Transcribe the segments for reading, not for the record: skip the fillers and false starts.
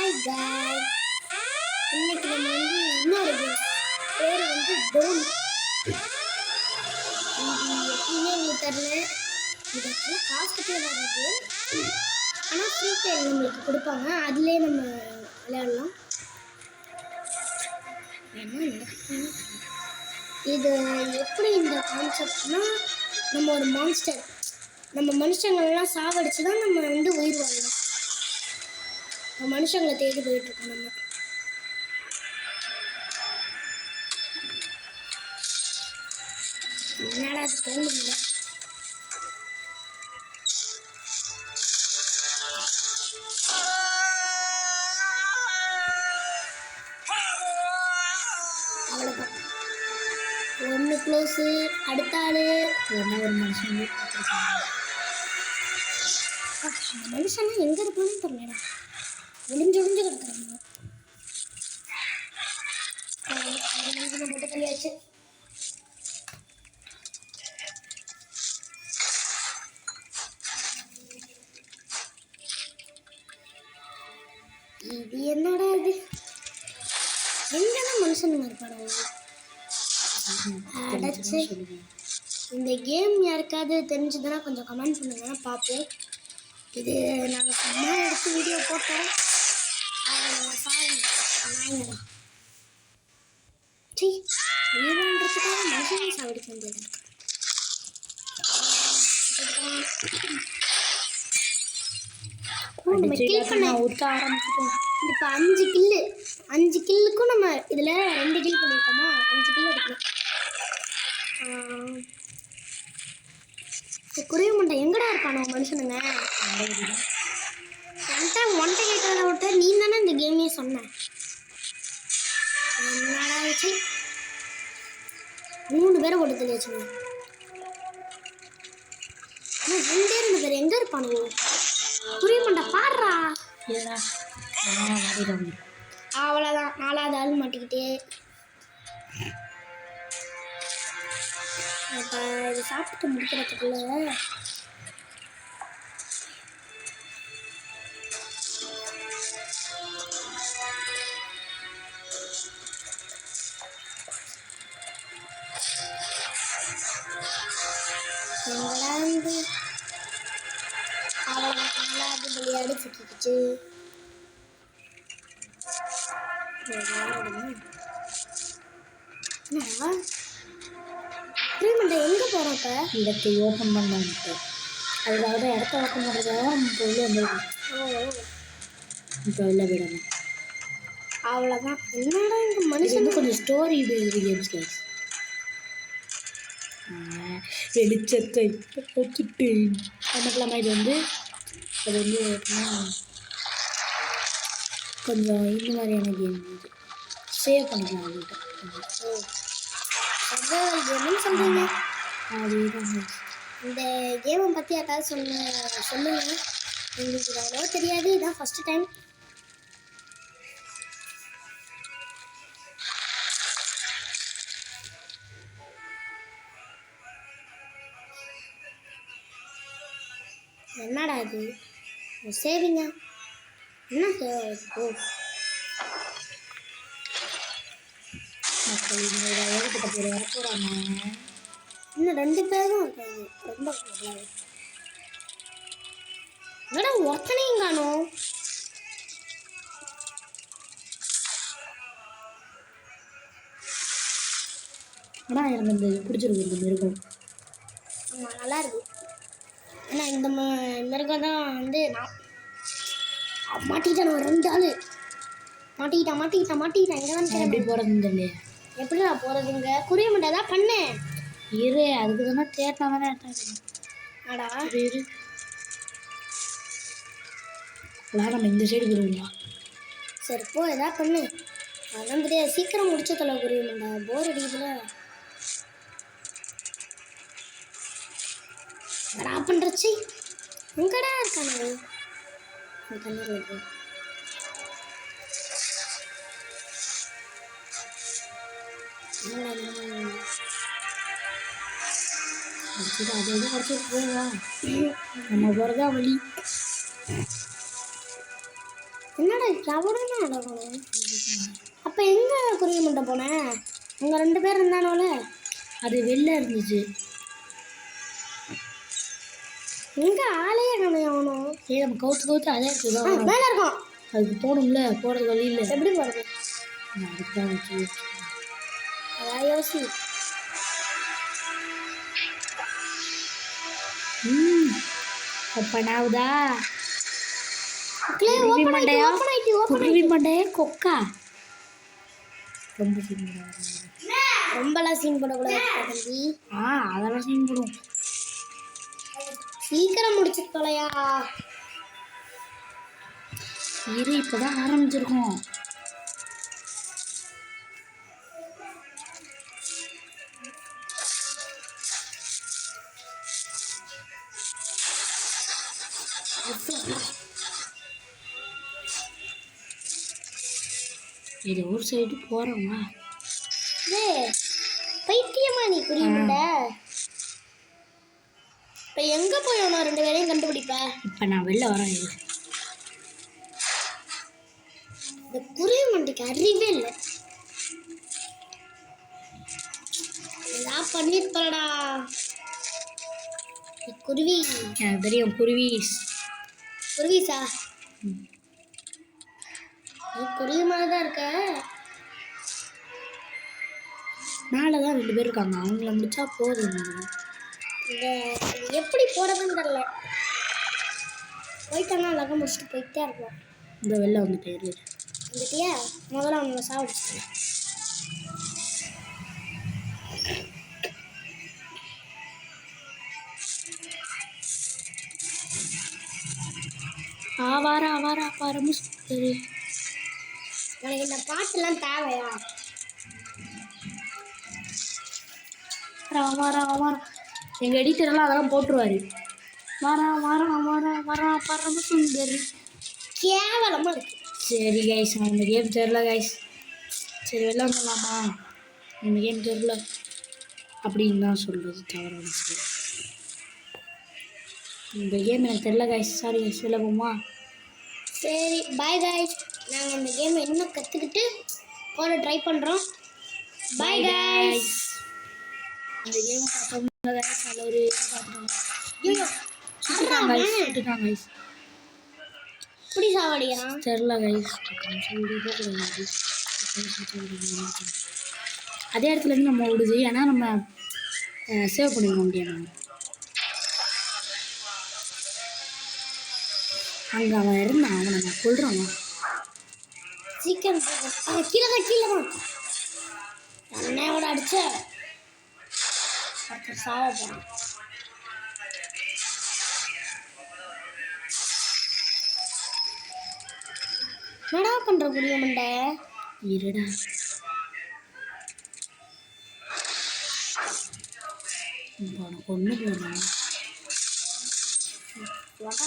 Hi காய், இன்னைக்கு நம்ம வந்து இன்னொரு கேம் பேர் வந்து டோன். இது எப்படின்னே உங்களுக்கு தெரில. இது காஸ்ட் பேரான கேம், ஆனால் ஃப்ரீ டைம் நம்மளுக்கு கொடுப்பாங்க, அதுலேயே நம்ம விளையாடலாம். இது எப்படி இந்த கான்செப்ட்னா, நம்ம ஒரு மான்ஸ்டர், நம்ம மனுஷங்களெல்லாம் சாவடிச்சு தான் நம்ம வந்து உயிர் வாழணும். மனுஷங்களை தேடி போயிட்டுருக்கோம் நம்ம. என்னடா அது தோணுதில்ல. அவ்வளோதான், ஒன்று க்ளோஸு, அடுத்த ஆள் ஒன்றா ஒரு மனுஷன். மனுஷன்லாம் எங்கே இருப்பான்னு தெரியலடா, ஒளிஞ்சு கிடக்குறாங்க. போட்டு தள்ளியாச்சு. இது என்னடா இது, எங்கதான் மனுஷனுங்க இருப்பாடா அடைச்சு. இந்த கேம் யாருக்காவது தெரிஞ்சதுன்னா கொஞ்சம் கமெண்ட் பண்ணுங்க, பார்ப்போம். இது நாங்கள் சும்மா எடுத்து வீடியோ போட்டோம். நாய்ங்கடா சீ, வீடுன்றதுக்காக மனுஷனே சாவடிக்க முடியாது. நம்ம கில் பண்ண ஊற்ற ஆரம்பிச்சிட்டோம். இப்போ 5 கில்லுக்கும் நம்ம இதில் 2 கில் பண்ணியிருக்கோமா, 5 கில் எடுக்கணும். குருவி மண்டை எங்கடா இருக்கானோ மனுஷனுங்க. ஒன்றை கேட்கறத விட்டு நீ தானே இந்த கேமையே சொன்ன. என்னடா வச்சு 3 பேரை போட்டு தெளிச்சுங்க. ஆனால் 2 பேர் எங்கே இருப்பானுவோ. குருவி மண்டை பாடுறா. அவ்வளோதான், 4வது ஆள் மாட்டிக்கிட்டே. இப்போ இது சாப்பிட்டு முடிக்கிறதுக்குள்ள அவ்வளோதான், 4வது விளையாடி சிக்கிக்கிச்சு. எங்கே போகிறோம் இப்போ? இடத்தை ஓப்பன் பண்ணிட்டு அதுக்காக தான் இடத்த ஓப்பன் பண்ணுறதுக்காக நம்ம இப்போ உள்ளே வந்துருக்கோம். இப்போ உள்ளே விடணும். அவ்வளோதான். என்னடா இங்கே மனுஷன் கொஞ்சம் ஸ்டோரி கேம்ஸ் கைஸ். வெளிச்சத்தை வச்சுட்டு நமக்குலாமா இது வந்து அது வந்து கொஞ்சம் இந்த மாதிரியான கேம் இது சேவ் பண்ணிக்கலாம் அவங்கள்ட்ட. கேம்னு சொல்கிறீங்க. அதுதான் இந்த கேமை பற்றி யாராவது சொல்லுங்க. எங்களுக்கு இது அவ்வளோ தெரியாது, இதுதான் ஃபஸ்ட்டு டைம். என்னடா இது சேவிங்க? என்ன ஓ மக்கள் ஏகப்பட்ட பேர் வர போகிறாங்க. இன்னும் 2 பேரும் இருக்காது. ரொம்ப என்னடா ஒருத்தனையும் காணும். ஆனால் எனக்கு இந்த பிடிச்சிருக்கு இந்த மிருகம். ஆமாம், நல்லா இருக்கு. ஏன்னா இந்த மிருகம் தான் வந்து நான் மாட்டிக்கிட்டேன். ஒரு 2 ஆள் மாட்டிக்கிட்டான். இங்கே தான் எப்படி போகிறதுன்னு தெரியல. எப்படி நான் போகிறதுங்க? குருவி மண்டை தான் பண்ணேன். இரு, அதுக்கு தானே தேட்டினா தானே ஆடா. இரு நம்ம இந்த சைடு போடுவீங்களா? சரி போ, எதா பண்ணு. அதெல்லாம் தெரியாது, சீக்கிரம் முடிச்ச தொலை குருவி மண்டை. போர் அடிக்குதுல. என்னடா பண்ணுறச்சி? எங்கடா இருக்கானு தண்ணீர் இருக்கு. அது எதுவும் குறைச்சிட்டு போவா, நம்ம போகிறதா வழி. என்னடா எவ்வளோன்னு நடக்கணும். அப்போ எங்கே குருவி மண்டை போனேன்? அங்கே 2 பேர் இருந்தானோல. அது வெளில இருந்துச்சு. எங்கே ஆளே கம்மியாகணும். சரி நம்ம கவுத்து அதே இருக்குதா மேலே இருக்கும். அதுக்கு போகணும்ல, போகிறது வழி இல்லை. எப்படி போகிறது? அதுக்கு தான் வச்சு அதான் யோசி. ஓப்பன் ஆகுதா? குருவி மண்டையா கொக்கா? ரொம்பலாம் சீன் போடக்கூடாது தம்பி. அதெல்லாம் சீன் போடும். சீக்கிரம் முடிச்சு தொலையா. இரு, இப்போதான் ஆரம்பிச்சிருக்கோம். இது ஒரு சைடு போகிறோமா? பைத்தியமா நீ புரியுதுல? இப்போ எங்கே போய் நான் 2 பேரையும் கண்டுபிடிப்பேன். இப்போ நான் வெளில வரேன். இது இந்த குருவி மண்டிக்கு அறிவே இல்லை. எல்லாம் பண்ணிருப்படா குருவி. எனக்கு தெரியும் குருவிஸா? குருவி மாதிரி தான் இருக்க. மேலே தான் 2 பேர் இருக்காங்க. அவங்கள முடிச்சா போதும். எப்படி போறதுன்னு தெரியல. போயிட்டோன்னா அழகாக முடிச்சுட்டு போயிட்டே இருக்கலாம். இந்த வெளில வந்து பேர் வந்துட்டியா? முதல்ல அவங்க சாப்பிடுச்சு. ஆவாரா சரி. எனக்கு இந்த பாட்டுலாம் தேவையா? ஆவாரா எங்கள் எடிட்டர்லாம் அதெல்லாம் போட்டுருவாரு. வரா பரமசுந்தரி. கேவலமாக இருக்கு. சரி கைஸ், இந்த கேம் தெரில கைஸ். சரி வெளில வந்துடலாமா? இந்த கேம் தெரில அப்படின்னு தான் சொல்கிறது தவறான விஷயம். இந்த கேம் எனக்கு தெரில கைஸ். சாரி கைஸ், வெளில போமா? சரி பாய் கைஸ். நாங்கள் இந்த கேமை இன்னும் கற்றுக்கிட்டு போட ட்ரை பண்ணுறோம். Bye guys. இந்த கேம் பார்த்தோம்னா கைஸ் அதில் ஒரு சுட்டுட்டாங்க கைஸ். இப்படி சாவடிக்கிறான் தெரில கைஸ். அதே இடத்துல இருந்து நம்ம ஓடுது. ஏன்னா நம்ம சேவ் பண்ணிக்க முடியும். அங்கே அவன் இருந்தான். அவனை நான் கொள்றான். சீக்கிரம் கீழே தான் அண்ணாவோட அடிச்ச சாவ போறான். என்னடா பண்ற புரிய மண்டை? இருடா. உனக்கு ஒண்ணு இல்லைண்ணா. ஒட்ட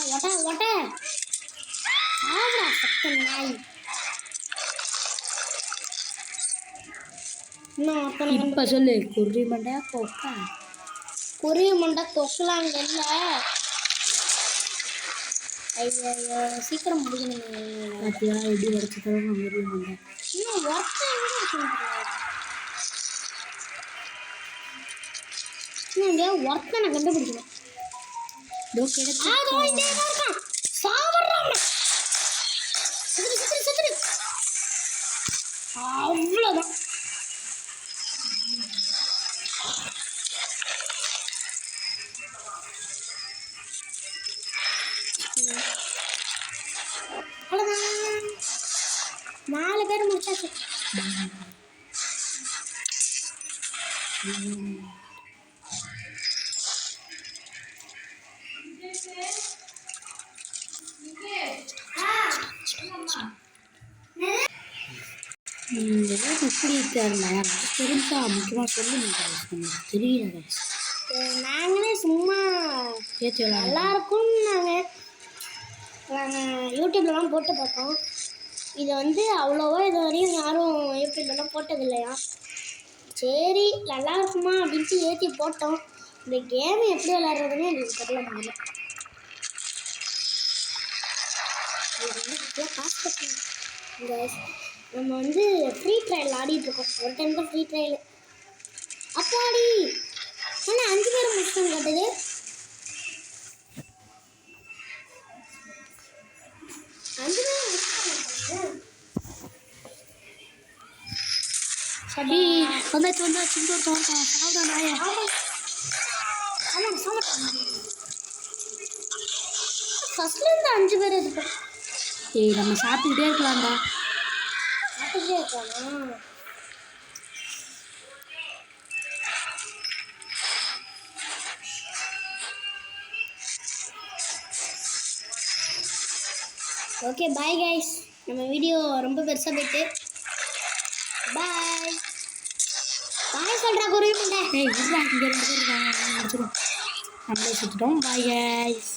ஆவடா சத்த நாய். இப்ப சொல்லு. குருவி மண்டை கொக்கா? குருவி மண்டை கொக்கலாங்க இல்ல. ஐயோ சீக்கிரம் முடிக்கணும். பாத்தியா எப்படி உடச்சு தரணும் குருவி மண்டை. இன்னும் ஒர்க் எங்க இருக்கு? ஒர்க் நான் கண்டுபிடிக்கணும். அவ்வளோதான். அவ்வளோதான். 4 பேர் முடிச்சாச்சு. இப்படி இருக்காருல தெரிஞ்சா முக்கியமாக சொல்லுங்க. தெரியல. நாங்களே சும்மா எல்லாருக்கும் நாங்கள் யூடியூப்லலாம் போட்டு பார்த்தோம். இதை வந்து அவ்வளோவா இது வரையும் யாரும் யூடியூப்லலாம் போட்டது இல்லையா. சரி நல்லா இருக்குமா அப்படின்ட்டு ஏற்றி போட்டோம். இந்த கேம் எப்படி விளையாடுறதுன்னு எனக்கு தெரியல. முதல்ல காசு கட்டணும். கைஸ் நம்ம வந்து ஃப்ரீ ட்ரையல் ஆடிட்டு இருக்கோம். ஒரு டைம் தான் ஃப்ரீ ட்ரையல். அப்பாடி ஆனால் 5 பேர் முடிச்சிட்டோம் காட்டுது. சரி வந்தாச்சு இங்கே ஒரு தோட்டம் சாப்பிட நாய. ஃபர்ஸ்ட்லேருந்து 5 பேர் இருக்கும். ஏய் நம்ம சாப்பிட்டுக்கிட்டே இருக்கலாம்டா. சாப்பிட்டுட்டே இருக்கானா? Okay bye guys. நம்ம வீடியோ ரொம்ப பெருசாக போயிட்டு பாய் பாய் சொல்கிறா குருவி மண்டை. ஏய் இல்லை இங்கே 2 பேர் இருக்காங்க, முடிச்சிடும். நம்மளே சுற்றிட்டோம். Bye guys.